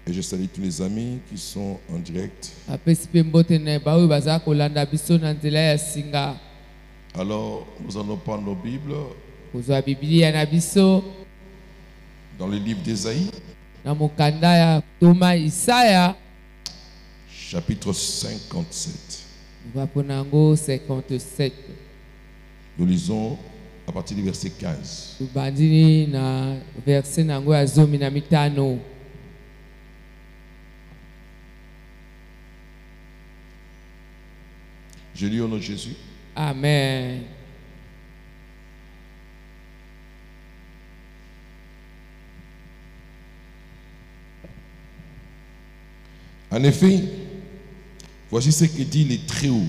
Et je salue tous les amis qui sont en direct. Alors, nous allons prendre nos Bibles dans le livre d'Ésaïe, chapitre 57. Nous lisons à partir du verset 15. Je lis au nom de Jésus. Amen. En effet, voici ce que dit le Très-Haut,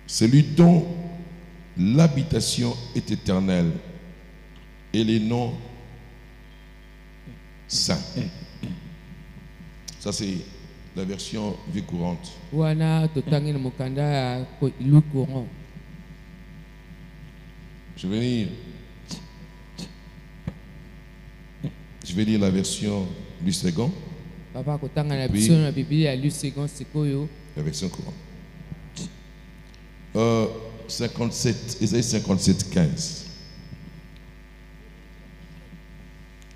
celui dont l'habitation est éternelle et les noms saints. Ça, c'est la version vie courante. Je vais lire la version du second. Puis, la version courante. 57, Ésaïe 57, 15.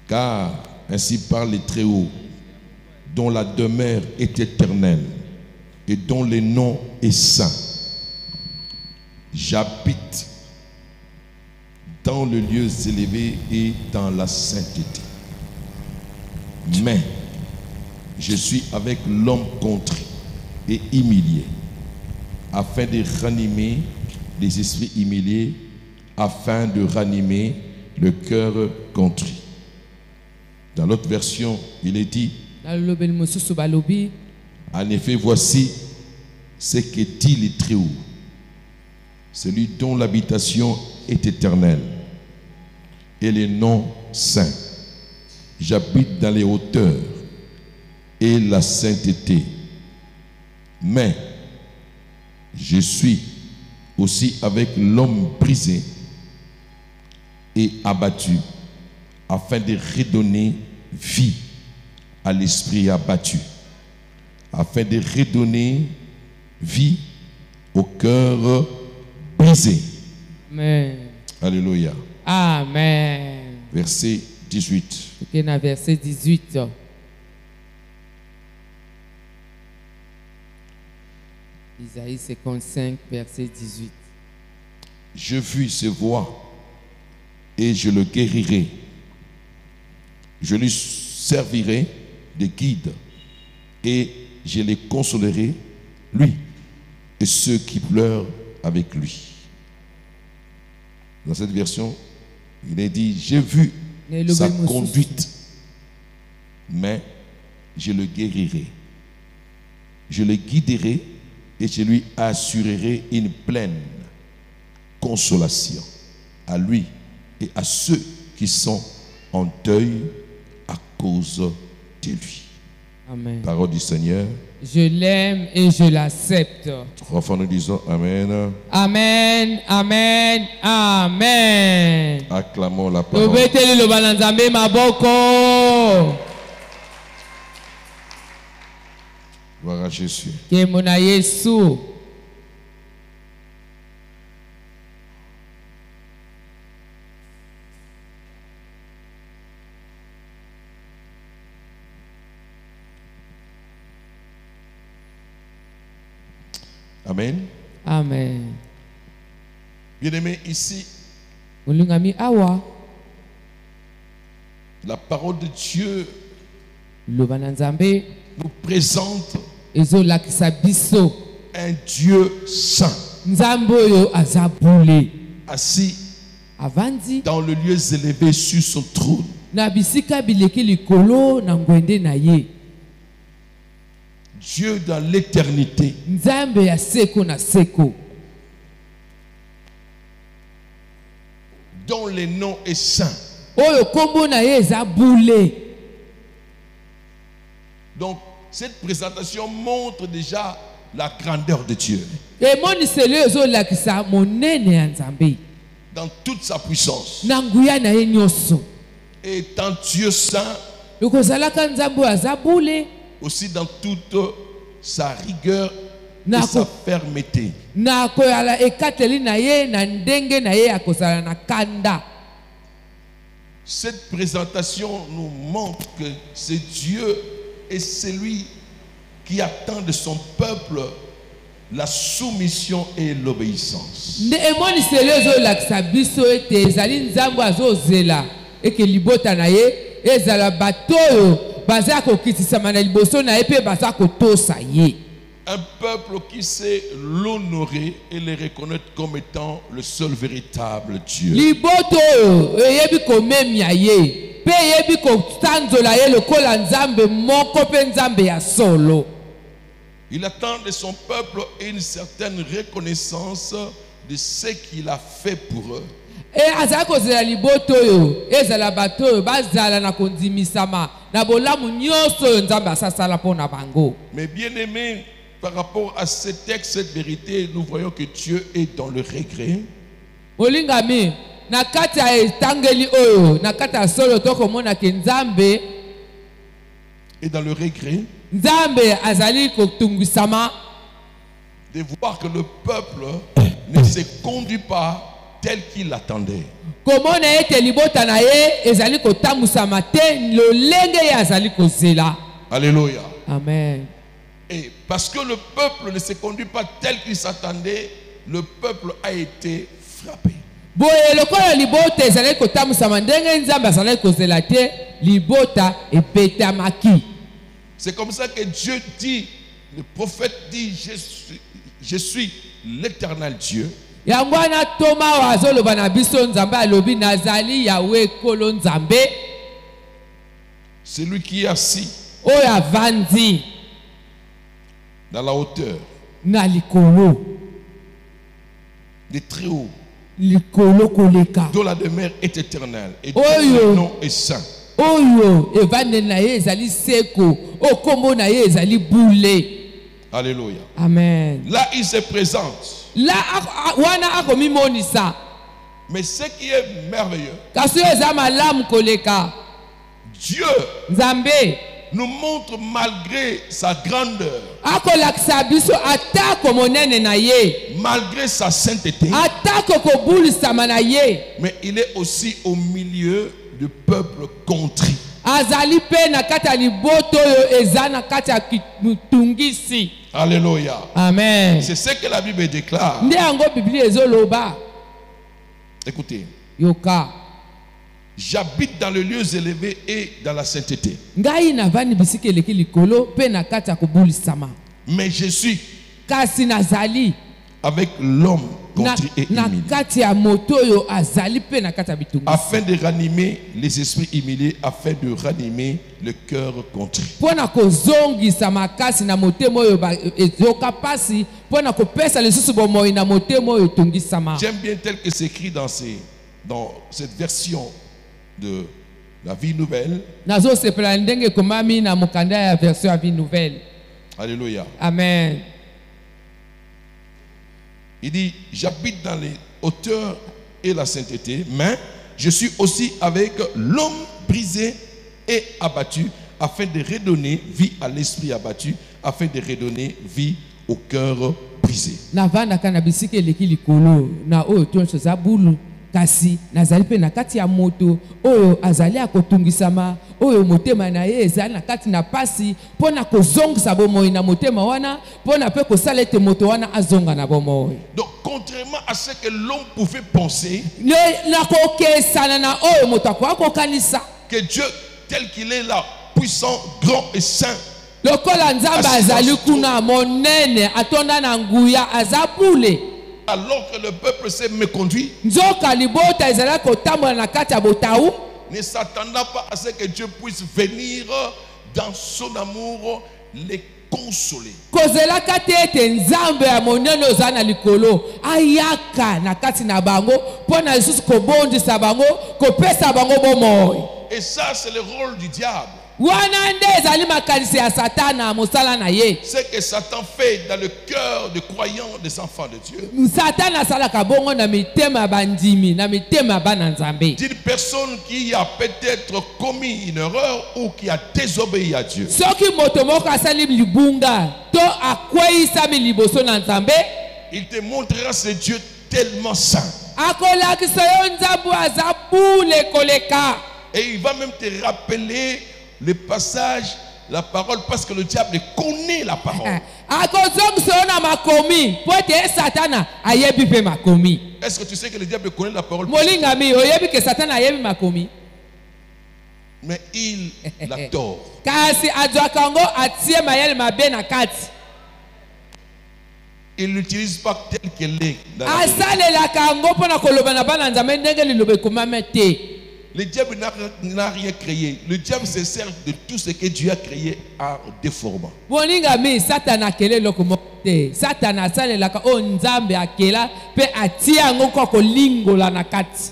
Car ainsi parle le Très-Haut, dont la demeure est éternelle et dont le nom est saint. J'habite dans le lieu élevé et dans la sainteté. Mais je suis avec l'homme contrit et humilié, afin de ranimer les esprits humiliés, afin de ranimer le cœur contrit. Dans l'autre version, il est dit, en effet, voici ce que dit le Très-Haut, celui dont l'habitation est éternelle et les noms saints. J'habite dans les hauteurs et la sainteté. Mais je suis aussi avec l'homme brisé et abattu, afin de redonner vie à l'esprit abattu, afin de redonner vie au cœur brisé. Amen. Alléluia. Amen. Verset 18. Verset 18. Isaïe 55, verset 18. Je fus ses voix et je le guérirai. Je lui servirai de guide et je les consolerai, lui et ceux qui pleurent avec lui. Dans cette version, il est dit, j'ai vu sa conduite, mais je le guérirai. Je le guiderai et je lui assurerai une pleine consolation à lui et à ceux qui sont en deuil à cause de lui. Amen. Parole du Seigneur. Je l'aime et je l'accepte. 3 fois nous disons Amen. Amen, amen, amen. Acclamons la parole. Gloire à Jésus. Amen. Amen. Bien-aimés, ici, la parole de Dieu nous présente un Dieu saint, assis dans le lieu élevé sur son trône. Dieu dans l'éternité, dont le nom est saint. Donc, cette présentation montre déjà dans toute sa puissance. na nguya na ye nyonso. Et étant Dieu saint, Okozalaka nzambe oyo aza bule aussi dans toute sa rigueur et Nako. sa fermeté. na koyala ekateli na ye na ndenge na ye akozala na kanda. Cette présentation nous montre que c'est Dieu et celui qui attend de son peuple la soumission et l'obéissance. Nde emoniseli ezolakisa biso ete ezali nzambe azozela eke libota na ye ezala bato oyo baza kokitisama na liboso na ye mpe baza kotosa ye. Un peuple qui sait l'honorer et le reconnaître comme étant le seul véritable Dieu. Liboto oyo eyebi komemia ye mpe eyebi kotanzola ye lokola nzambe moko mpe nzambe ya solo. Il attend de son peuple une certaine reconnaissance de ce qu'il a fait pour eux. E azala kozela liboto oyo ezala bato oyo bazala na kondimisama na bolamu nyonso oyo nzambe asasala mpo na bango. Mais bien aimé, par rapport à ce texte, cette vérité, nous voyons que Dieu est dans le regret. Olingami na kati ya etangeli oyo na kati ya solo tokomona ke nzambe Et dans le regret nzambe azali kotungisama de voir que le peuple ne se conduit pas tel qu'il l'attendait. komona ete libota na ye ezali kotamwisama te lolenge ye azali kozela. Alléluia. Amen. Et parce que le peuple ne se conduit pas tel qu'il s'attendait, le peuple a été frappé. Boye lokola libota ezali kotamwisama ndenge nzambe azali kozela te libota epetamaki. C'est comme ça que Dieu dit, le prophète dit, je suis l'éternel Dieu. Yango wana toma oyo azoloba na biso nzambe alobi nazali yawe kolo nzambe Celui qui est assis oyo avandi dans la hauteur, na likolo de très haut, likolo koleka dont la demeure est éternelle et Oh, dont yo. le nom est saint. oyo evandeli na ye ezali seko oyo kombo na ye ezali bule. Alléluia. Amen. Là, il se présente. La wana akomimonisa Mais ce qui est merveilleux, kasi oyo eza malamu koleka Dieu nzambe nous montre malgré sa grandeur, akolakisa biso atako monene na ye malgré sa sainteté, atako kobulisama na ye mais il est aussi au milieu du peuple contrit. azali mpe na kati ya liboto oyo eza na kati ya mitungisi. Alléluia. Amen. C'est ce que la Bible déclare. Nde yango biblia ezoloba. Écoutez, Yoka j'habite dans les lieux élevés et dans la sainteté. ngai navandi bisika eleki likolo mpe na kati ya kobulisama Mais je suis kasi nazali avec l'homme na, contrit et na humilié, kati ya moto oyo azali mpe na kati ya bitungisi afin de ranimer les esprits humiliés, afin de ranimer le cœur contrit. mpo na kozongisa makasi na motema oyo ezoka pasi mpo na kopesa lisusu bomoi na motema oyo etungisama. J'aime bien tel que c'est écrit dans cette version de la vie nouvelle. nazosepela ndenge ekomami na mokanda ya version ya vie nouvelle. Alléluia. Amen. Il dit, j'habite dans les hauteurs et la sainteté, mais je suis aussi avec l'homme brisé et abattu, afin de redonner vie à l'esprit abattu, afin de redonner vie au cœur brisé. navandaka na bisika eleki likolo na oyo tonso za bulu kasi nazali mpe na kati ya moto oyo azali akotungisama oyo motema na ye ezali na kati na pasi mpo na kozongisa bomoi na motema wana mpo na mpe kosala ete moto wana azonga na bomoi. Donc, contrairement à ce que l'homme pouvait penser, na kokesana na oyo moto akoka kokanisa que Dieu, tel qu'il est là, puissant, grand et saint, lokola nzambe azali kuna monene atonda na nguya aza bule alors que le peuple s'est méconduit, nzoka libota ezali kotambola na kati ya botau ne s'attendant pas à ce que Dieu puisse venir dans son amour les consoler. kozelaka te ete nzambe ya monene oza na likolo ayaka na kati na bango mpo na lisusu kobondisa bango kopesa bango bomoi. Et ça, c'est le rôle du diable. wana nde ezali makanisi ya satana mosala na ye. Ce que Satan fait dans le cœur des croyants, des enfants de Dieu. Satana asalaka bongo na mitema ya bandimi na mitema ya bana nzambe. D'une personne qui a peut-être commis une erreur ou qui a désobéi à Dieu. Soki moto moko asali libunga to akweyisami liboso na nzambe, Il te montrera ce Dieu tellement saint. akolakisa yo nzambe aza bule koleka. Et il va même te rappeler le passage, la parole, parce que le diable connaît la parole. Akozongisa yo na makomi po ete satana ayebi mpe makomi. Est-ce que tu sais que le diable connaît la parole? Molingami oyebi ke satana ayebi makomi. Mais il la tord. Kasi azwaka yango atie mayele mabe na kati. Il n'utilise pas tel qu'elle est. Dans la vérité. Asalelaka yango mpona koloba na bana nzambe ndenge liloba ekomami te. Le diable n'a rien créé. Le diable se sert de tout ce que Dieu a créé en déformant. Molingami satana akele eloko moko te. Satana asalelaka oyo nzambe akela mpe atie yango kwa kolingola na kati.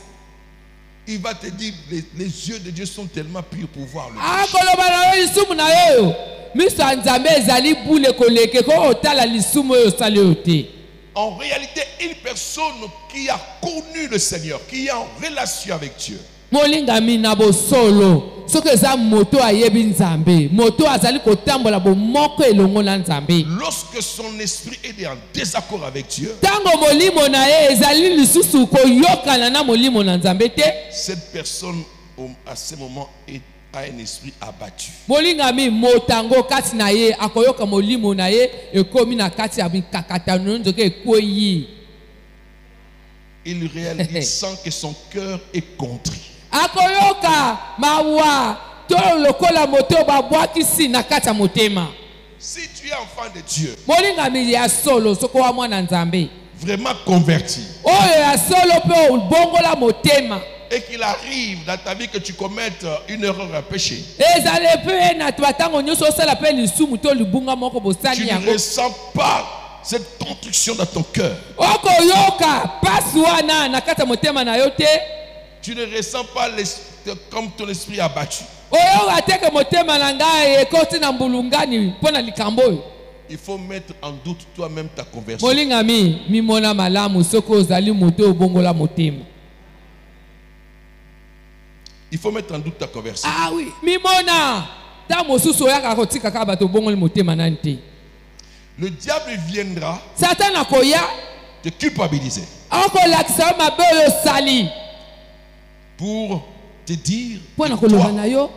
Il va te dire, les yeux de Dieu sont tellement purs pour voir le akoloba na yo lisumu na yo miso ya nzambe ezali bule koleke ko otala lisumu oyo osali oyo te. En réalité, une personne qui a connu le Seigneur, qui est en relation avec Dieu, molingami na bosolo soki eza moto ayebi nzambe, moto azali kotambola bomoko elongo na nzambe, lorsque son esprit est en désaccord avec Dieu, tango molimo na ye ezali lisusu koyokana na molimo na nzambe te, cette personne à ce moment a un esprit abattu. molingami motango kati na ye akoyoka molimo na ye ekomi na kati ya mikakatano nzoka ekweyi. Il réalise, il sent que son cœur est contrit. Akoyoka mawa to lokola moto babwakisi na kati ya motema. Si tu es enfant de Dieu, molingami ya solo soko wa mwana nzambe vraiment converti, oyo ya solo pe bongola motema, et qu'il arrive dans ta vie que tu commettes une erreur, un péché, ezale pe na twatango nyoso osala pe lisumu to libunga moko tu bosani ne yango, ressens pas cette construction dans ton cœur. okoyoka pasi wana na kati ya motema na yo te, Tu ne ressens pas comme ton esprit abattu. oyoka teke motema na ngai ekoti na mbulungani mpona likambo oyo. Il faut mettre en doute toi-même ta conversion. molingami mimona malamu soko ozali moto obongola motema. Il faut mettre en doute ta conversion. Ah oui, mimona ta mosusu oyaka kotika kaka bato obongoli motema nani te. Le diable viendra Satana koya te culpabiliser akolakisa yo mabe oyo osali pour te dire mpona que koloba toi, na yo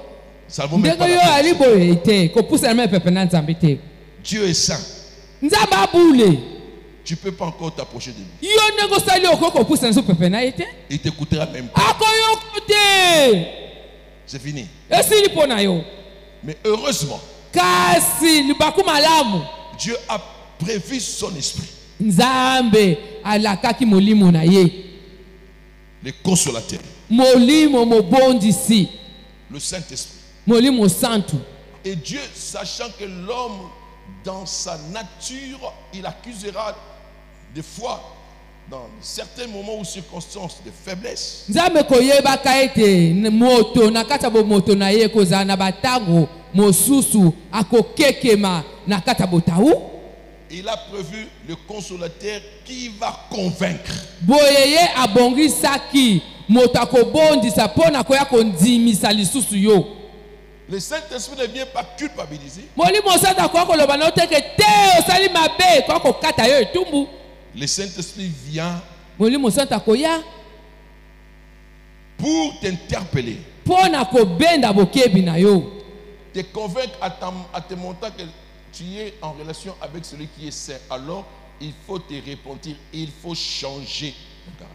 ça vaut même ndenge pas yo la peine. ali boye te kopusana me pepe na nzambe te. Dieu est saint. Nzambe abule Tu ne peux pas encore t'approcher de lui. yo ndenge osali okoki kopusana so pepe na ye te, Il t'écoutera même pas. akoyoka te, C'est fini. esili mpo na yo. Mais heureusement, Kasi libaku malamu Dieu a prévu son esprit, nzambe alakaki molimo na ye, le consolateur, molimo mobondisi, le Saint-Esprit. molimo santu. Et Dieu, sachant que l'homme, dans sa nature, il accusera des fois, dans certains moments ou circonstances de faiblesse, Nzambe koyebaka ete moto na kati ya bomoto na ye kozala na batango mosusu akokekema na kati ya botawu. il a prévu le consolateur qui va convaincre. Boye ye abongisaki moto akobondisa mpo na koya kondimisa lisusu yo. Le Saint-Esprit ne vient pas culpabiliser. Molimo santu akoya koloba na yo teke te osali mabe koya kokata yo etumbu. Le Saint-Esprit vient Molimo santu akoya pour t'interpeller, mpo na kobenda bokebi na yo, te convaincre à te montrer que tu es en relation avec celui qui est saint. Alors, il faut te repentir, il faut changer.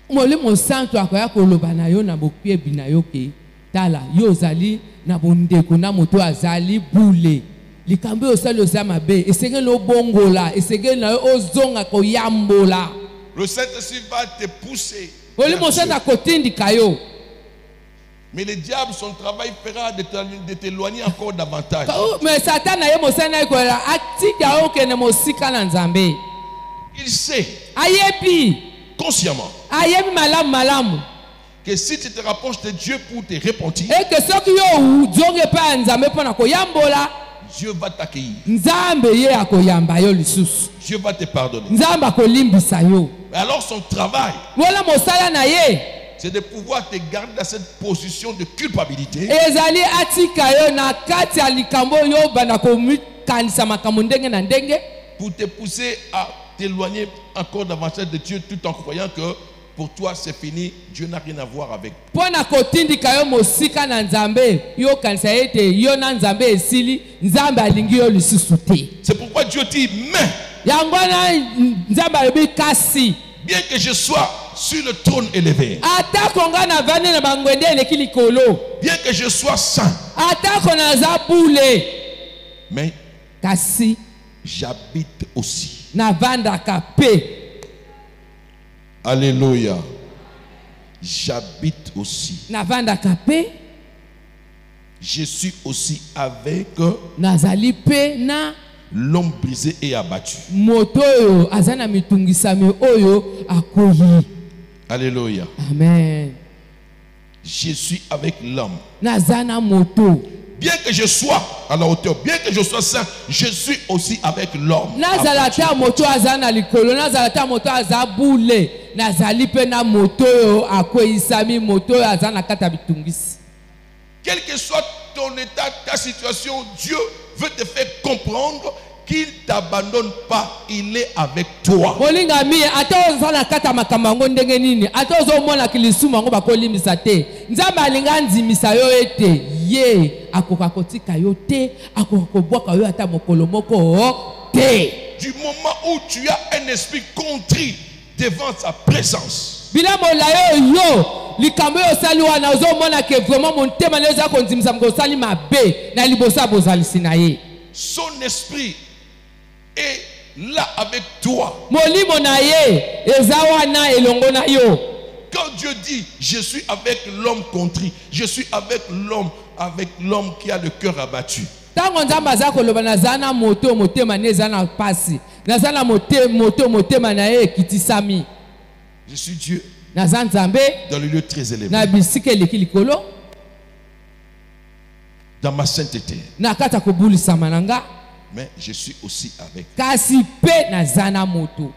molimo santu akoya koloba na yo na bokebi na yo ke tala yo ozali na bondeko na moto azali bule likambo oyo osali oza mabe esengeli obongola, esengeli na yo ozonga koyambola. Le Saint-Esprit va te pousser. Molimo santu akotindika yo. Mais le diable, son travail fera de t'éloigner encore davantage. Mais Satan na ye mosala na ye kolela atika yo okende mosika na nzambe. Il sait Ayebi consciemment malamu malamu que si tu te rapproches de Dieu pour te repentir, eke soki yo zonge epai ya nzambe mpo na koyambola Dieu va t'accueillir. nzambe ye akoyamba yo lisusu Dieu va te pardonner. nzambe akolimbisa yo Alors son travail, wala mosala na ye c'est de pouvoir te garder dans cette position de culpabilité ezali atika yo na kati ya likambo yo banda komikanisa makambo ndenge na ndenge pour te pousser à t'éloigner encore davantage de Dieu tout en croyant que pour toi c'est fini, Dieu n'a rien à voir avec. mpo na kotindika yo mosika na nzambe yo kanisa ete yo na nzambe esili nzambe alingi yo lisusu te C'est pourquoi Dieu dit, mais yango wana nzambe alobi kasi bien que je sois sur le trône élevé, atako nga na vandi na bangwende eleki likolo bien que je sois saint, atako naza bule mais kasi j'habite aussi. navandaka pe Alléluia. J'habite aussi. navandaka pe Je suis aussi avec nazali pe na l'homme brisé et abattu. moto oyo aza na mitungisami oyo akoyi Alléluia. amen Je suis avec l'homme. naza na moto Bien que je sois à la hauteur, bien que je sois saint, je suis aussi avec l'homme. nazala ta moto aza na likolo nazala ta moto aza bule nazali pe na moto oyo akweyisami moto oyo aza na kati ya bitungisi Quel que soit ton état, ta situation, Dieu veut te faire comprendre qu'il ne t'abandonne pas, il est avec toi. molingami ata oza na kati ya makambo yango ndenge nini ata ozomona kilisumu yango bakolimbisa te nzambe alinga ndimisa yo ete ye akoka kotika yo te akoka kobwaka yo ata mokolo moko te Du moment où tu as un esprit contrit devant sa présence, bilamola yo likambo oyo osali wana ozomona ke vraiment motema na yo eza kondimisa moko osali mabe na liboso ya bozalisi na ye son esprit est là avec toi. molimo na ye eza wana elongo na yo Quand Dieu dit, je suis avec l'homme contrit, je suis avec l'homme qui a le cœur abattu. ntango nzambe aza koloba naza na moto motema na eza na pasi naza na moto motema na ye ekitisami Je suis Dieu naza nzambe dans le lieu très élevé, na bisika eleki likolo dans ma sainteté. na kati ya kobulisama na nga Mais je suis aussi avec kasi mpe naza na moto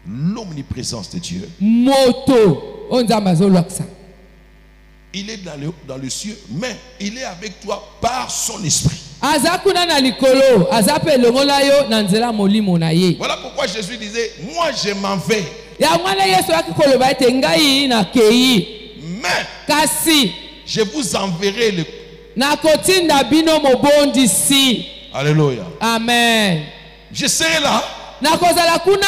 l'omniprésence de Dieu. moto oyo nzambe azolwakisa Il est dans le cieux, mais il est avec toi par son esprit. aza kuna na likolo aza mpe elongo na yo na nzela molimo na ye Voilà pourquoi Jésus disait, moi je m'en vais, yango wana yesu ayaki koloba ete ngai nakei mais kasi je vous enverrai le... nakotinda bino mobondisi Alléluia. amen Je serai là, nakozala kuna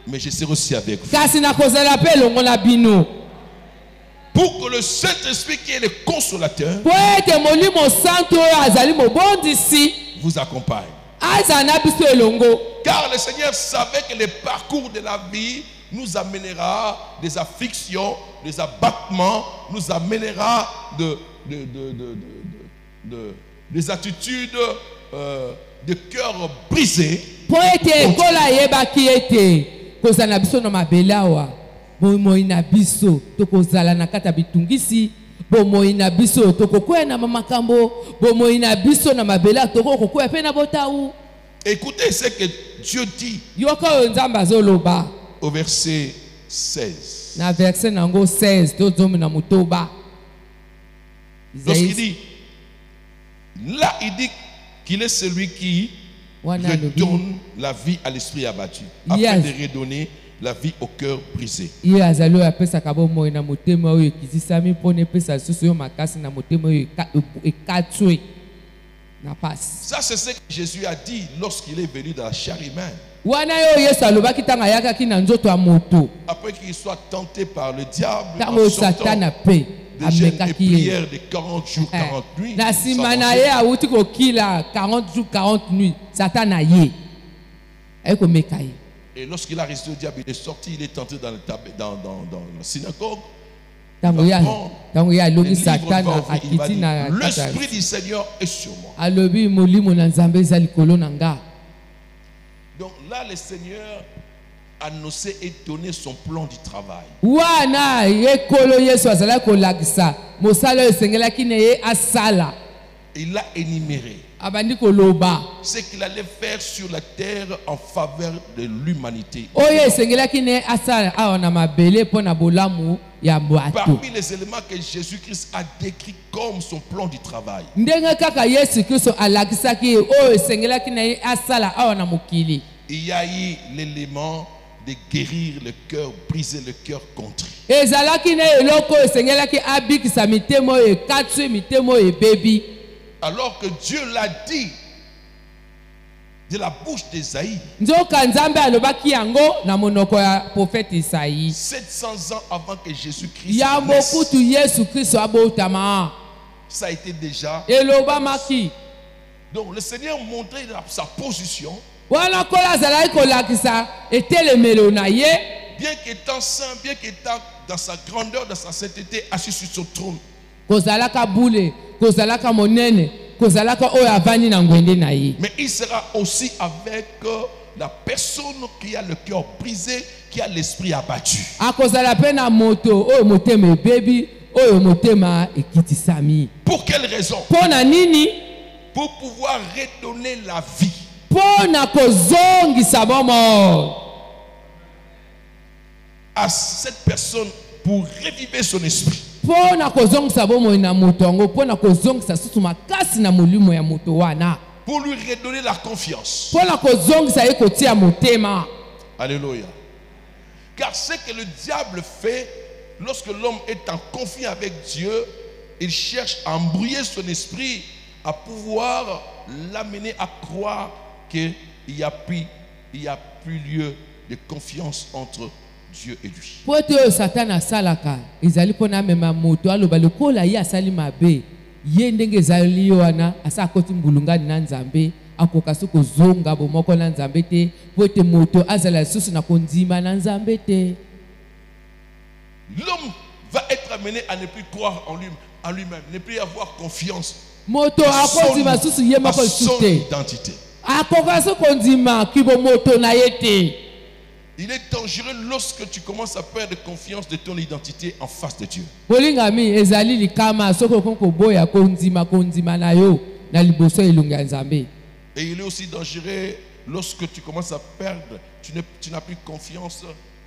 mais je serai aussi avec vous. kasi nakozala mpe elongo na bino Pour que le Saint-Esprit qui est le consolateur po ete molimo santo oyo azali mobondisi vous accompagne. azala na biso elongo Car le Seigneur savait que le parcours de la vie nous amènera des afflictions, des abattements, nous amènera des attitudes de cœur brisé. po ete ekola ayebaki ete kozala na biso na mabele awa bomoi na biso tokozala na kati ya bitungisi bomoi na biso tokokwea na makambo bomoi na biso na mabele tokokokwea mpe na botau Écoutez ce que Dieu dit yoka oyo nzambe azoloba au verset 16. na verset nango 16 tozomi na motoba Lorsqu'il dit, là il dit qu'il est celui qui wana alobi redonne la vie à l'esprit abattu, afin Yes. de redonner la vie au cœur brisé. ye azali oyo apesaka bomoi na motema oyo ekizisami mpona epesa lisusu oyo makasi na motema oyo ekatwe na pasi Ça, c'est ce que Jésus a dit lorsqu'il est venu dans la chair humaine. wana yo yesu alobaki ntango ayakaki na nzoto ya moto Après qu'il soit tenté par le diable, ntango en oyo sortant satana mpe de jeûne et amekaki ye prière de 40 jours, 40 nuits, na sans nsima na manger. ye awuti kokila 40 jours 40 nuits satana ye aye komeka ye Et lorsqu'il a résisté au diable, il est sorti, il est entré dans la synagogue. ntango ye Le alongi livre va satana ouvrir, il va akiti dire, na kati ya- l'Esprit du Seigneur est sur moi. alobi molimo na nzambe eza likolo na nga Donc là, le Seigneur annoncer et donner son plan du travail. wana ekolo yesu azalaki kolakisa mosala oyo esengelaki na ye asala. Il a énuméré abandi koloba ce qu'il allait faire sur la terre en faveur de l'humanité. oyo esengelaki na ye asala awa na mabele mpo na bolamu ya bato. Parmi les éléments que Jésus-Christ a décrits comme son plan du travail, ndenge kaka yesu kristo alakisaki ye oyo esengelaki na ye asala awa na mokili, il y a eu l'élément de guérir le cœur brisé, le cœur contrit. ezalaki na eloko oyo esengelaki abikisa mitema oyo ekatwi mitema oyo ebebi. Alors que Dieu l'a dit de la bouche d'Ésaïe, nzoka nzambe alobaki yango na monoko ya profete Isaïe 700 ans avant que Jésus-Christ ya naisse, mokutu yesu kristo abotama ça a été déjà. elobamaki. Donc le Seigneur montrait sa position, wana kola azalaki kolakisa etelemelo na ye, bien qu'étant saint, bien qu'étant dans sa grandeur, dans sa sainteté, assis sur son trône. kozalaka bule, kozalaka monene, kozalaka oyo avandi na ngwende na ye. Mais il sera aussi avec la personne qui a le cœur brisé, qui a l'esprit abattu. akozala mpe na moto oyo motema ebebi, oyo motema ekitisami. Pour quelle raison? mpo na nini? Pour pouvoir redonner la vie mpo na kozongisa bomoi à cette personne, pour reviver son esprit. mpo na kozongisa bomoi na moto yango, mpo na kozongisa susu makasi na molimo ya moto wana, Pour lui redonner la confiance. mpo na kozongisa ye kotia motema. Alléluia. Car ce que le diable fait, lorsque l'homme est en conflit avec Dieu, il cherche à embrouiller son esprit, à pouvoir l'amener à croire qu'il n'y a plus lieu de confiance entre Dieu et lui. po ete oyo satana asalaka ezali mpo na amema moto aloba lokola ye asali mabe, ye ndenge ezali wana asa akoti mbulungani na nzambe, akoka so kozonga bomoko na nzambe te, po ete moto azala lisusu na kondima na nzambe te. L'homme va être amené à ne plus croire en lui-même, ne plus avoir confiance moto akondima susu ye à moko son lisusu te, identité. akoka so kondima kibo moto na ye te. Il est dangereux lorsque tu commences à perdre confiance de ton identité en face de Dieu. bolingami ezali likama soki okoki koboya kondima na yo na liboso ya elongi ya nzambe. Et il est aussi dangereux lorsque tu commences à perdre, tu n'as plus confiance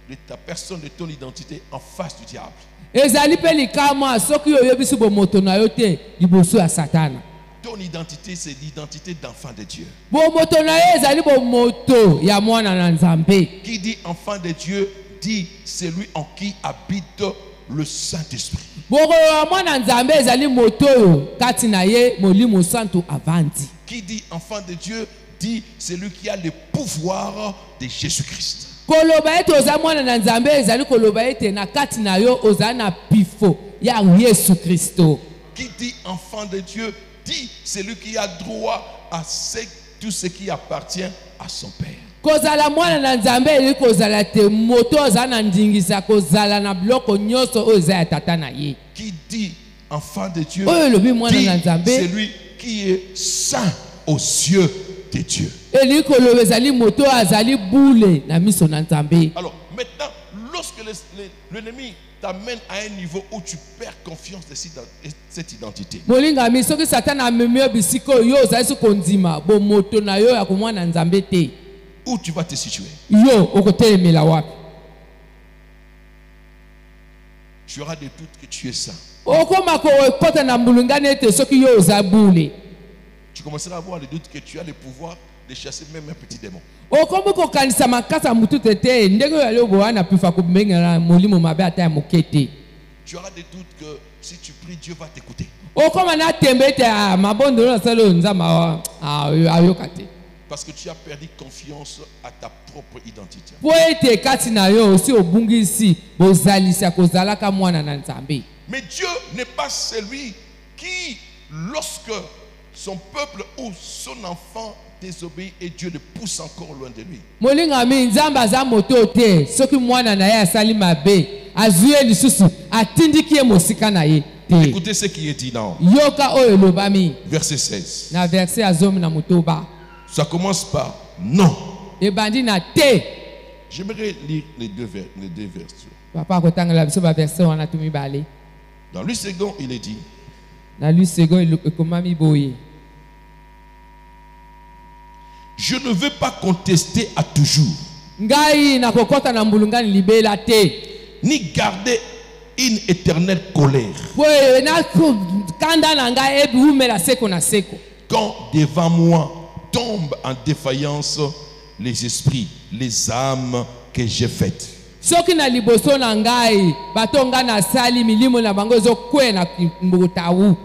de ta personne, de ton identité en face du diable. ezali mpe likama soki oyebisi bomoto na yo te liboso ya satana. Ton identité, c'est l'identité d'enfant de Dieu. bomoto na ye ezali bomoto ya mwana na nzambe. Qui dit enfant de Dieu, dit celui en qui habite le Saint-Esprit. bokolo ya mwana nzambe ezali moto oyo kati na ye molimo santo avandi. Qui dit enfant de Dieu, dit celui qui a le pouvoir de Jésus-Christ. koloba ete oza mwana na nzambe ezali koloba ete na kati na yo ozali na pifo ya yesu kristo. Qui dit enfant de Dieu, dit celui qui a droit à tout ce qui appartient à son Père. kozala mwana na nzambe eli kozala te moto ozala na ndingisa kozala na biloko nyonso oyo eza ya tata na ye. Qui dit enfant de Dieu, oyo elobi mwana dit na nzambe celui qui est saint aux yeux de Dieu. eli koloba ezali moto oyo azali bule na miso na nzambe. Alors maintenant, lorsque l'ennemi t'amène à un niveau où tu perds confiance de cette identité, molingami soki satana amemi yo bisika oyo yo ozali so kondima bomoto na yo ya komwana nzambe te, où tu vas te situer? yo okotelemela wapi? Tu auras des doutes que tu es saint. okoma kokota na mbulungani ete soki yo oza bule. Tu commenceras à avoir les doutes que tu as le pouvoir de chasser même un petit démon. okomi kokanisa makasi ya mutu te ndenge oyo ali oboya na pifa kobengela molimo mabe ata ya moke te. Tu auras des doutes que si tu pries, Dieu va t'écouter. okoma na tembe ete mabondolo nasala oyo nzambe ayoka te, Parce que tu as perdu confiance à ta propre identité. po ete kati na yo osi obungisi bozalisi ya kozalaka mwana na nzambe. Mais Dieu n'est pas celui qui, lorsque son peuple ou son enfant désobéit et Dieu le pousse encore loin de lui. molingami nzambe aza moto te soki mwana na ye asali mabe azwi ye lisusu atindiki ye mosika na ye te. Écoutez ce qui est dit là. yoka oyo elobami Verset 16. na verset ya zomi na motoba. Ça commence par non. ebandi na te. j'aimerais lire les deux versions. papa akotangela biso baverset wana tomibale. Dans le second, il est dit, Na lui second ekomami boye. je ne veux pas contester à toujours, Ngai nakokota na mbulungani libela te. ni garder une éternelle colère Boye na kanda na ngai ebiumela seko na seko. quand devant moi tombent en défaillance les esprits, les âmes que j'ai faites. Soki na liboso na ngai batonga na sali milimo na bango ezokwe na mbutawu.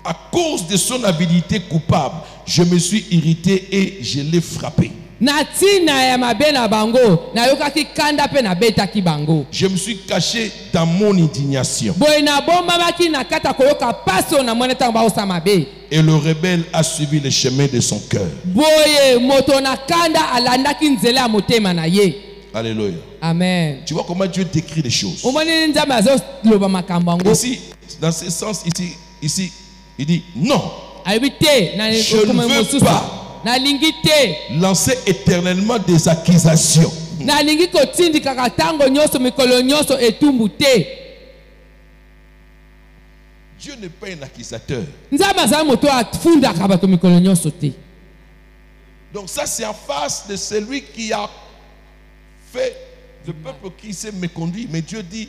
À cause de son habilité coupable, je me suis irrité et je l'ai frappé. Na tina ya mabe na bango na yokaki kanda pe na betaki bango. Je me suis caché dans mon indignation. Boye na bomba baki na kata koyoka paso na mwana tanga baosa mabe. Et le rebelle a suivi le chemin de son cœur. Boye moto na kanda alandaki nzela ya motema na ye. Alléluia. Amen. Tu vois comment Dieu décrit les choses. Omoni nzambe azoloba makambo yango. Ici, dans ce sens, ici, il dit non. Ayebi te na Je ne veux pas na lingi te lancer éternellement des accusations. na lingi kotindikaka tango nyonso mikolo nyonso etumbu te. Dieu n'est pas un accusateur. Nzambe azali moto afundaka bato mikolo nyonso te. Donc ça, c'est en face de celui qui a fait le peuple qui s'est méconduit. Mais Dieu dit,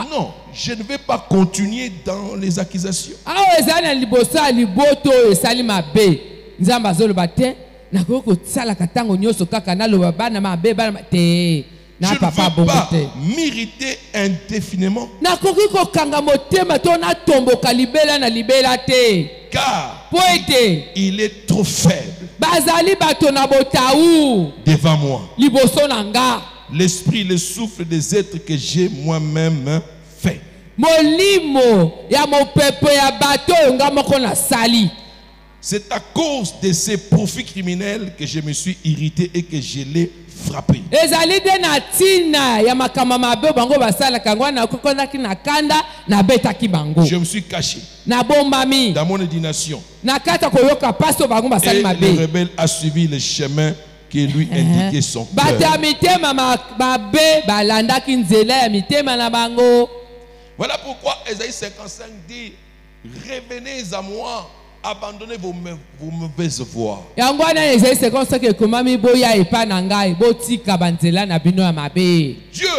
non, je ne vais pas continuer dans les accusations. Awa ezali na liboso ya liboto oyo esali mabe. Nzambe azoloba te nakoki kosalaka ntango nyonso kaka naloba bana mabe bana te. Je Na ne papa veux bongo pas te. m'irriter indéfiniment. Nakoki kokanga motema to natomboka libela na libela te. Car Po ete il est trop faible bazali bato na botawu devant moi. liboso na nga. L'esprit, le souffle des êtres que j'ai moi-même fait. Molimo ya mopepe ya bato oyo nga moko na sali. C'est à cause de ces profits criminels que je me suis irrité et que je l'ai frappé. Ezali de na tina ya makama mabe bango basalaka yango wana kokondaki na kanda na betaki bango. Je me suis caché Na bombami dans mon indignation. na kata koyoka paso bango basali Et le mabe. rebelle a suivi le chemin qui lui indiquait son Bato ya cœur. mitema mabe balandaki nzela ya mitema na bango. Voilà pourquoi Ésaïe 55 dit, revenez à moi, abandonnez vos mauvaises voies. Yango wana Esaïe 55 ekomami boya epa na ngai botika banzela na bino ya mabe. Dieu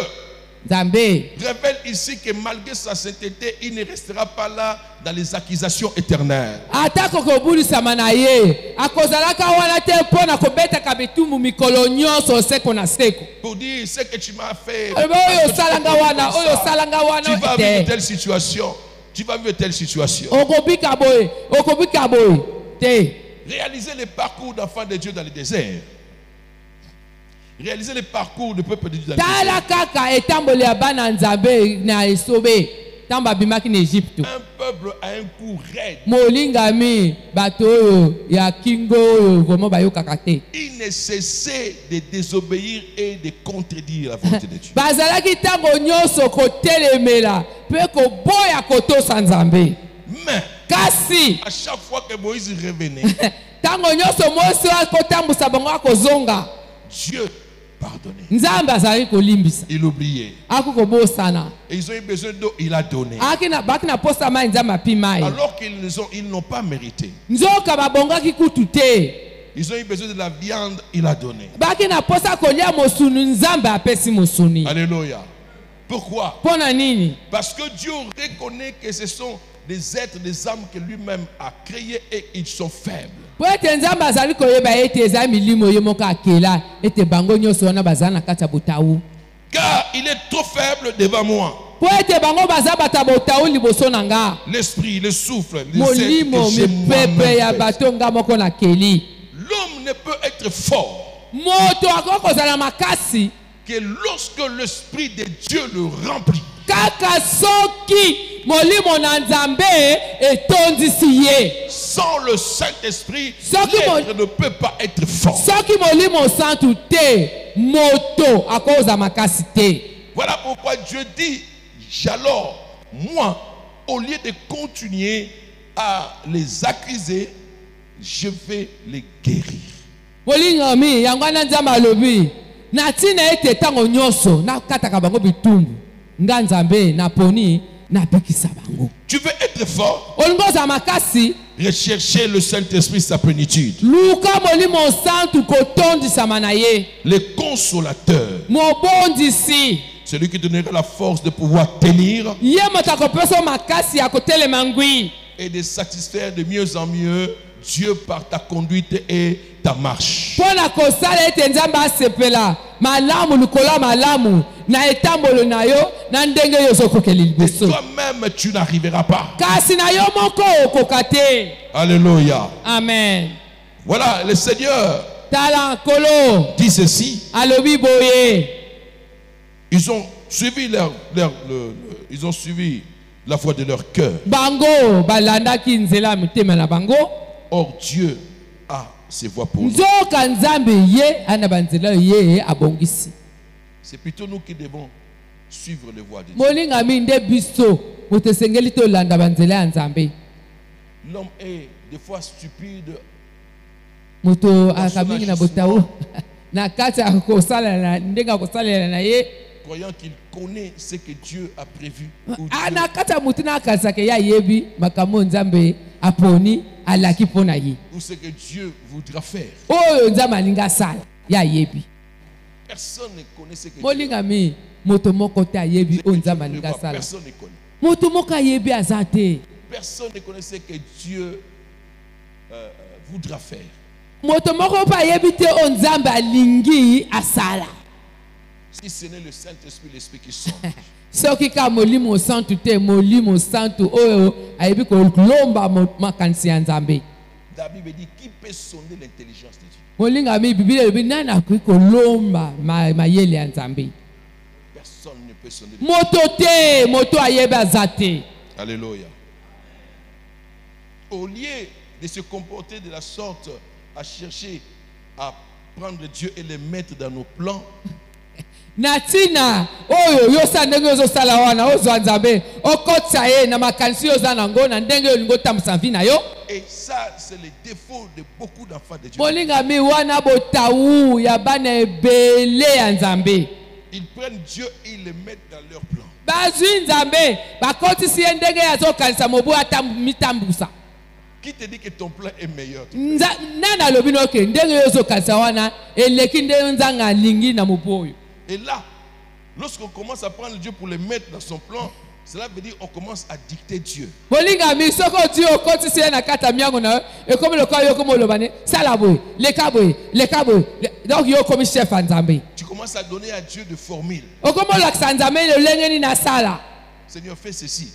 Nzambe révèle ici que malgré sa sainteté, il ne restera pas là dans les accusations éternelles. atako kobulisama na ye akozalaka wana te mpo na kobetaka bitumbu mikolo nyonso seko na seko. Pour dire ce que tu m'as fait. Oyo osalanga wana oyo osalanga Tu wana vas vivre te telle situation. Tu vas vivre telle situation. okobika boye te. Réalisez le parcours d'enfants de Dieu dans le désert. Réalisez le parcours du peuple de Dieu dans le tala désert. kaka etamboli ya bana nzambe na esobe ntango babimaki na Egypte. Un peuple a un coup raide. molingami bato oyo ya kingo oyo vraiment bayokaka te. Il ne cessait de désobéir et de contredire la volonté de Dieu. bazalaki ntango nyonso kotelemela mpe koboya kotosa nzambe. Mais Kasi à chaque fois que Moïse revenait, ntango nyonso Mose akotambusa bango akozonga Dieu pardonnait. nzambe azalaki kolimbisa Il oubliait. aki kobosana Et ils ont eu besoin d'eau, il a donné. baki na posa mai nzambe api mai Alors qu'ils n'ont pas mérité. nzoka babongaki kutu te. Ils ont eu besoin de la viande, il a donné. baki na posa kolia mosuni nzambe apesi mosuni. Alléluia. Pourquoi? mpo na nini? Parce que Dieu reconnaît que ce sont des êtres, des âmes que lui-même a créés et ils sont faibles. po ete nzambe azali koyeba ete eza milimo ye moko akela ete bango nyonso wana bazala na kati ya botawu. Car il est trop faible devant moi. po ete bango baza bato ya botawu liboso na nga. L'esprit, le souffle, les molimo êtres que j'ai mipepe ya moi-même fait. bato nga moko na keli. L'homme ne peut être fort moto akoki kozala makasi que lorsque l'esprit de Dieu le remplit. kaka soki molimo na nzambe etondisi ye. Sans le Saint-Esprit, Soki l'être ne peut pas être fort. soki molimo santu te moto akoza makasi te. Voilà pourquoi Dieu dit, alors, moi, au lieu de continuer à les accuser, je vais les guérir. molingami yango wana nzambe alobi na tina ete tango nyonso na kataka bango bitumbu nga nzambe na poni na bikisa bango. Tu veux être fort? Olingo za makasi Rechercher le Saint-Esprit, sa plénitude. luka molimo santu kotondisama na ye. Le consolateur. Mobondisi Celui qui donnera la force de pouvoir tenir ye moto akopesa makasi ya kotelema ngwi et de satisfaire de mieux en mieux Dieu par ta conduite et ta marche. mpona kosala ete nzambe asepela malamu likola malamu na etambolo na yo na ndenge yo ozokokela Et liboso toi-même, tu n'arriveras pas. kasi na yo moko okoka te. Alléluia. Amen. Voilà, le Seigneur Tala nkolo dit ceci. alobi boye Ils ont suivi ils ont suivi la voie de leur cœur. bango balandaki nzela mitema na bango. Or Dieu a ses voies pour nous. nzoka nzambe ye ana banzela ye abongisi. C'est plutôt nous qui devons suivre les voies de Dieu. molingami nde biso moto esengeli tolanda banzela ya nzambe. L'homme est des fois stupide, moto akamingi na botawu na kati ya kosalela ndenge akosalela na ye croyant qu'il connaît ce que Dieu a prévu. Ou na kati ya motu na akanisaka ye ayebi makambo nzambe aponi alaki mpo na ye ou ce que Dieu voudra faire. oyo nzambe alingi asala ye ayebi. Personne ne connaît ce que Dieu molingami moto moko te ayebi oyo nzambe alingi prévoit. asala. Personne ne connaît. moto moko ayebi aza te. Personne ne connaît ce que Dieu voudra faire. moto moko mpe ayebi te oyo nzambe alingi asala. Si ce n'est le Saint-Esprit, l'Esprit qui sonde. soki ka molimo santu te molimo santu oyo ayebi kolomba makanisi ya nzambe. La Bible dit qui peut sonder l'intelligence de Dieu? molingami biblia elobi nani akoki kolomba mayele ya nzambe? Personne ne peut sonder. moto te moto ayebi aza te. Alléluia. Au lieu de se comporter de la sorte, à chercher à prendre Dieu et le mettre dans nos plans, na ntina oyo yosala ndenge ozosala wana ozwa nzambe okotisa ye na makanisi oyo oza nango na ndenge olingi otambwisa mvi na yo. et ça c'est le défaut de beaucoup d'enfants de Dieu. molingami wana botawu ya bana ebele ya nzambe. Ils prennent Dieu et ils le mettent dans leur plan. bazwi nzambe bakotisi ye ndenge azokanisa mobu mitambusa. Qui te dit que ton plan est meilleur? nani alobi noke ndenge yo ozokanisa wana eleki ndenge nzanga alingi na mobu oyo. Et là, lorsqu'on commence à prendre Dieu pour le mettre dans son plan, cela veut dire qu'on commence à dicter Dieu. molingami soko oti okotisi ye na kati ya miango na yo ekomi lokola yo okomi oloba ne sala boye leka boye donc yo okomi chef ya nzambe. Tu commences à donner à Dieu des formules. okomi olakisa nzambe lolenge nini asala. Seigneur, fais ceci.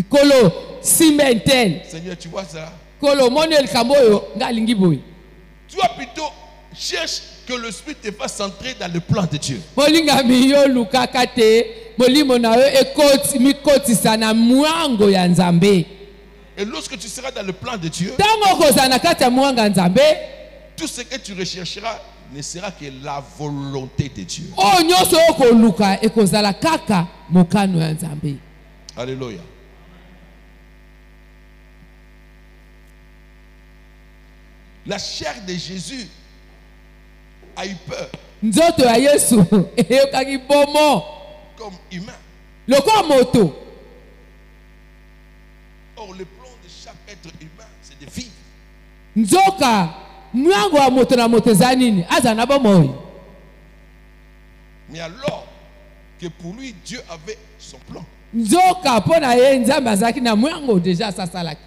kolo simbe ntene Seigneur, tu vois ça? kolo omoni likambo oyo nga alingi boye. Toi plutôt, cherche que le Spirit te fasse entrer dans le plan de Dieu. molingami yo lukaka te molimo na yo mikotisa na mwango ya nzambe. Et lorsque tu seras dans le plan de Dieu, ntango okozala na kati ya mwango ya nzambe tout ce que tu rechercheras ne sera que la volonté de Dieu. oyo nyonso oyo koluka ekozala kaka mokano ya nzambe. Alléluia. La chair de Jésus a eu peur nzoto ya yesu eyokaki bomo comme humain. lokola moto. Or, le plan de chaque être humain, c'est de vivre. nzoka mwango ya moto na moto eza nini? aza na bomoi. Mais alors que pour lui, Dieu avait son plan, nzoka mpo na ye nzambe azalaki na mwango deja asasalaki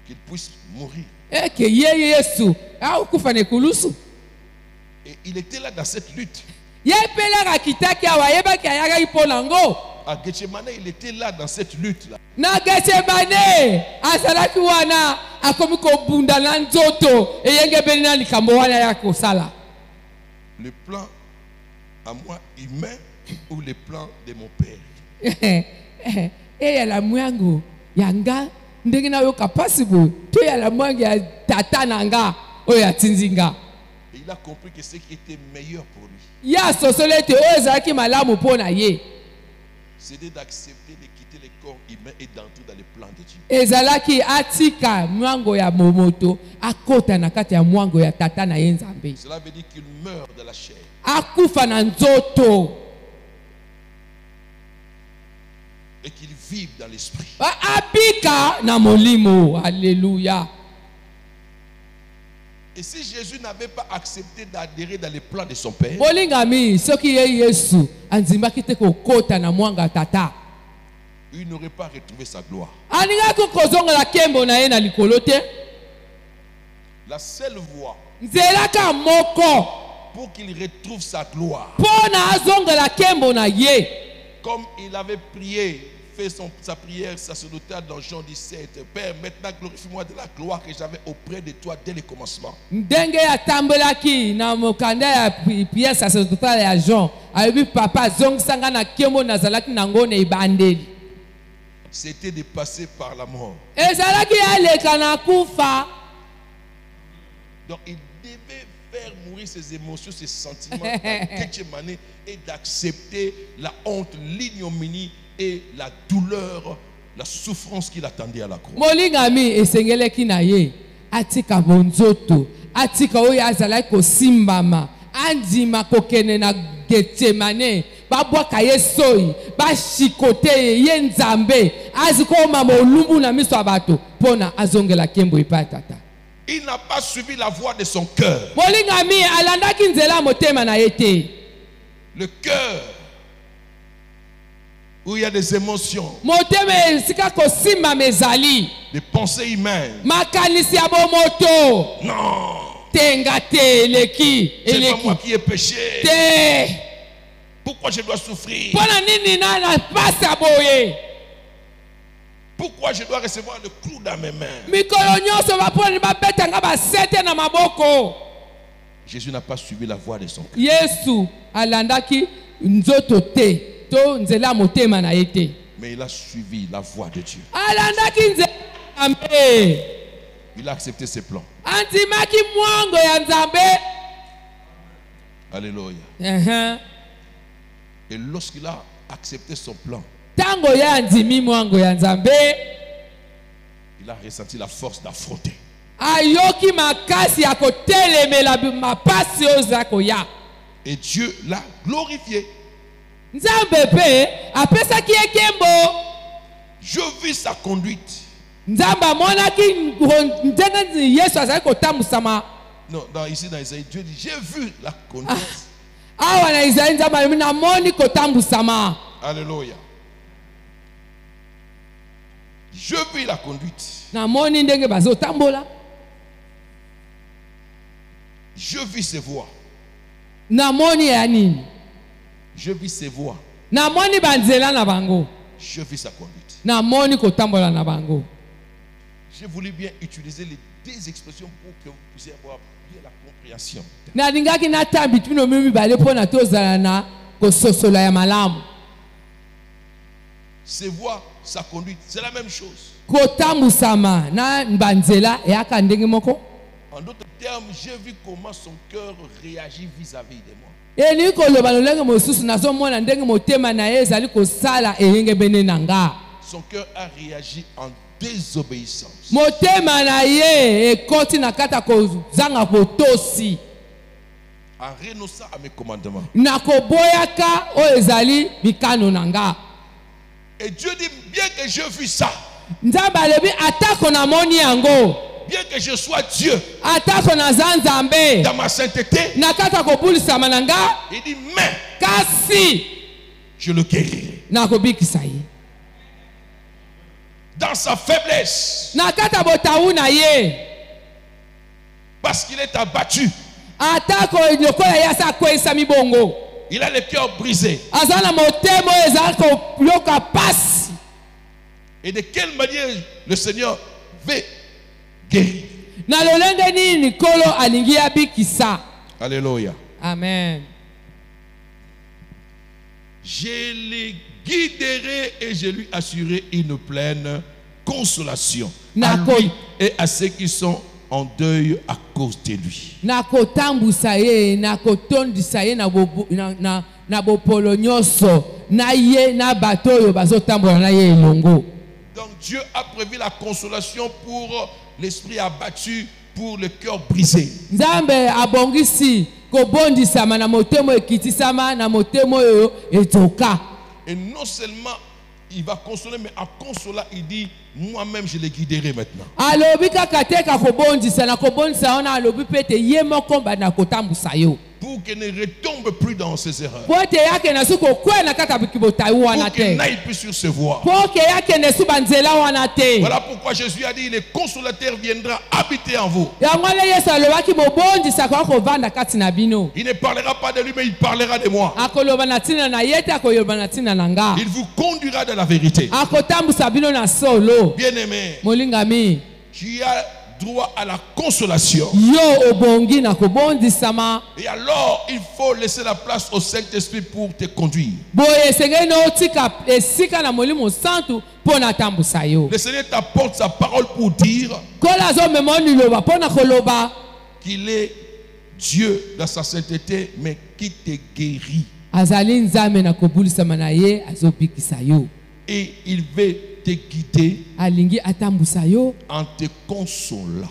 qu'il puisse mourir. eke ye yesu akufa na ekulusu. Et il était là dans cette lutte. ye mpelaka akitaki awa ayebaki ayakaki mpo nango. À Gethsemane, il était là dans cette lutte-là. na getsemane azalaki wana akomi kobunda na nzoto eyengebeli na likambo wana ya kosala. Le plan à moi humain ou le plan de mon Père? eyala mwango ya nga ndenge nayoka pasi boye to eyala mwango ya tata na nga oyo atinzi nga. Et il a compris que ce qui était meilleur pour lui, ye asosoli ete oyo ezalaki malamu mpo na ye. c'était d'accepter de quitter le corps humain et d'entrer dans les plans de Dieu. ezalaki atika mwango ya momoto akota na kati ya mwango ya tata na ye Nzambe. Cela veut dire qu'il meurt de la chair. Akufa na nzoto Et qu'il vive dans l'esprit. abika na molimo. Alléluia. Et si Jésus n'avait pas accepté d'adhérer dans les plans de son Père, bolingami soki ye Yesu anzimaki te kokota na mwanga tata, il n'aurait pas retrouvé sa gloire. alingaki kozongela kembo na ye na likolo te. La seule voie nzela ka moko pour qu'il retrouve sa gloire, mpona azongela kembo na ye, comme il avait prié, fait sa prière sacerdotale dans Jean 17, Père, maintenant glorifie-moi de la gloire que j'avais auprès de toi dès le commencement. ndenge atambolaki na mokanda ya prière sacerdotale ya Jean, alobi papa zongisanga na kembo nazalaki nango na ebandeli. C'était de passer par la mort. ezalaki aleka na kufa. Donc il devait faire mourir ses émotions, ses sentiments dans Gethsemane et d'accepter la honte, l'ignominie et la douleur, la souffrance qu'il attendait à la croix. molingami esengeleki na ye atika bonzoto, atika oyo azalaki kosimbama, andima kokene na Getsemane, babwaka ye soyi, bashikote ye Nzambe azikoma molumbu na miso ya bato mpona azongela kembo epai tata. Il n'a pas suivi la voie de son cœur. molingami alandaki nzela motema na ye te. Le cœur, où il y a des émotions, motema esika kosimbama ezali, des pensées humaines. makanisi ya bomoto Non, tenga te eleki c'est pas moi eleki qui ai péché. te. Pourquoi je dois souffrir? mpona nini na na pasa boye? Pourquoi je dois recevoir le clou dans mes mains? mikolo nyonso baponi babetanga basete na maboko. Jésus n'a pas suivi la voie de son cœur. Yesu alandaki nzoto te to nzela motema na ye te, Mais il a suivi la voie de Dieu. alandaki nzela ya Nzambe, Il a accepté ses plans. andimaki mwango ya Nzambe. Alléluia. Et lorsqu'il a accepté son plan, Tango ya andimi mwango ya Nzambe, il a ressenti la force d'affronter. ayoki makasi ya kotelemela mapasi oyo za koya. Et Dieu l'a glorifié. Nzambe pe apesaki ye kembo. Je vis sa conduite. Nzambe amonaki ndenge Yesu azali kotambusama. Non, ici dans Isaïe, Dieu dit, j'ai vu la conduite. Awa na Isaïe Nzambe alobi namoni kotambusama. Alléluia. Je vis la conduite. Namoni ndenge bazotambola. Je vis ses voies. Namoni ya nini? Je vis ses voies. Namoni banzela na bango. Je vis sa conduite. Namoni kotambola na bango. J'ai voulu bien utiliser les deux expressions pour que vous puissiez avoir bien la compréhension. Nalingaki natambi tino mimi bale pona tozala na kososola ya malamu. Ses voies, sa conduite, c'est la même chose. Kotambusama na banzela eyaka ndenge moko. En d'autres termes, j'ai vu comment son cœur réagit vis-à-vis de moi. Eli koloba lolenge mosusu nazomona ndenge motema na ye ezali kosala eyenge bene na nga. Son cœur a réagi en désobéissance. Motema na ye ekoti na kata kozanga kotosi. En renonçant à mes commandements. Na koboyaka oyo ezali bikano na nga. Et Dieu dit, bien que je vis ça, Nzambe alobi atako na moni yango, bien que je sois Dieu atako na za Nzambe dans ma sainteté, na kata kobulisama na nga, il dit, mais kasi je le guérirai. na kobikisa ye. Dans sa faiblesse, Na kata botawu na ye, parce qu'il est abattu, atako lokola ye asa akweyisa mibongo, il a le cœur brisé. aza na motema oyo ezali koyoka pasi. Et de quelle manière le Seigneur veut guérir? Na lolenge nini Nkolo alingi abikisa. Alléluia. Amen. Je les guiderai et je lui assurerai une pleine consolation à lui et à ceux qui sont en deuil à cause de lui. Na kotambusa ye, na kotondisa ye na bopolo nyonso, na ye na bato oyo bazotambola na ye elongo. Donc Dieu a prévu la consolation pour l'esprit abattu, pour le cœur brisé. Nzambe abongisi kobondisama na motemo ekitisama na motemo oyo etoka. Et non seulement il va consoler, mais en consolant, il dit, moi-même je les guiderai maintenant. Alobi kaka te ka kobondisa na kobondisa ona alobi pete ye moko ba na kotambusa yo. Pour qu'elle ne retombe plus dans ses erreurs. Pour qu'elle n'aille plus sur ses voies. Voilà pourquoi Jésus a dit, le consolateur viendra habiter en vous. Il ne parlera pas de lui, mais il parlera de moi. Il vous conduira dans la vérité. Bien-aimé, tu as droit à la consolation. Et alors, il faut laisser la place au Saint-Esprit pour te conduire. Le Seigneur t'apporte sa parole pour dire qu'il est Dieu dans sa sainteté, mais qui te guérit. Et il veut te guider en te consolant.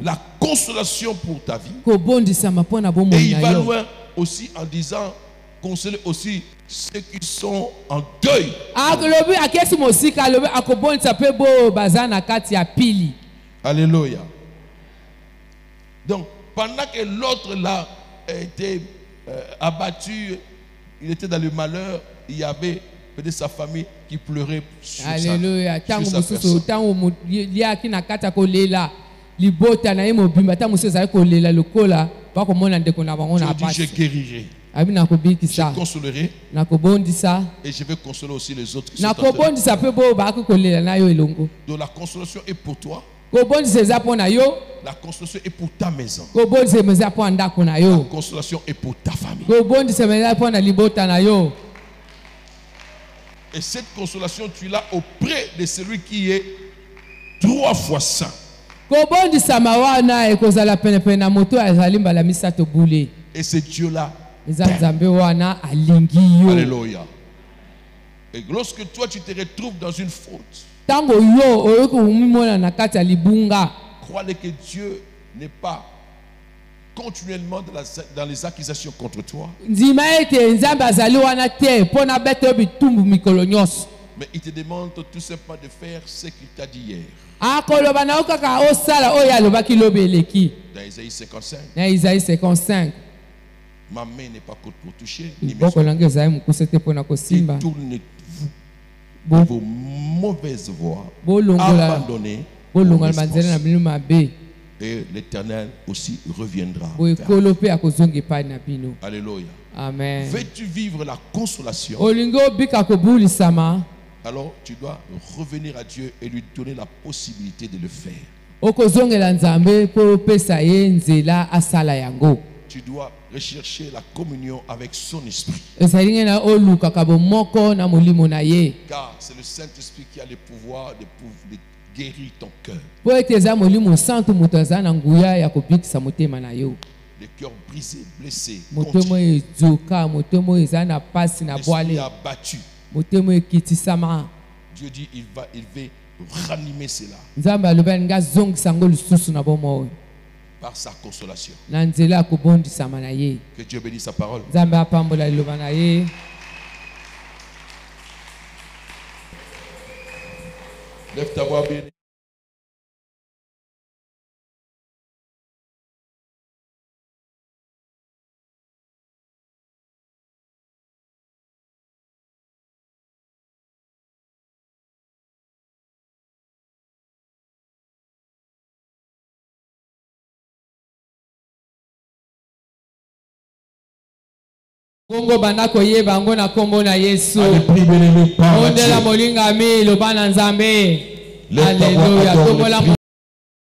La consolation pour ta vie. Et il va loin aussi en disant consoler aussi ceux qui sont en deuil. Alléluia. Donc pendant que l'autre là était abattu, il était dans le malheur, il y avait peut-être sa famille qui pleurait sur Alléluia. sa personne. Je guérirai. Je consolerai. Et je vais consoler aussi les autres qui sont en deuil. Donc la consolation est pour toi. La consolation est pour ta maison. La consolation est pour ta famille. Et cette consolation, tu l'as auprès de celui qui est 3 fois saint. Et c'est Dieu-là. Alléluia. Et lorsque toi tu te retrouves dans une faute, crois-le que Dieu n'est pas continuellement dans les accusations contre toi. Mais il te demande tout simplement de faire ce qu'il t'a dit hier. Dans Isaïe 55. Ma main n'est pas courte pour toucher, ni mes tournez-vous de vos mauvaises voies, abandonnez. Et l'Éternel aussi reviendra. Alléluia. Amen. Veux-tu vivre la consolation? Alors tu dois revenir à Dieu et lui donner la possibilité de le faire. Tu dois rechercher la communion avec son esprit. Car c'est le Saint-Esprit qui a le pouvoir de guérir ton cœur. Le cœur brisé, blessé, l'esprit abattu. Dieu dit il veut ranimer cela par sa consolation. Que Dieu bénisse sa parole. Lève ta voix bien. Kongo banako ye bango na kombo na Yesu. Allez, prie, bien-aimé, parle à Ondela Dieu. molinga mi lobana nzambe. Lève ta voix, Alléluia. adore le Christ.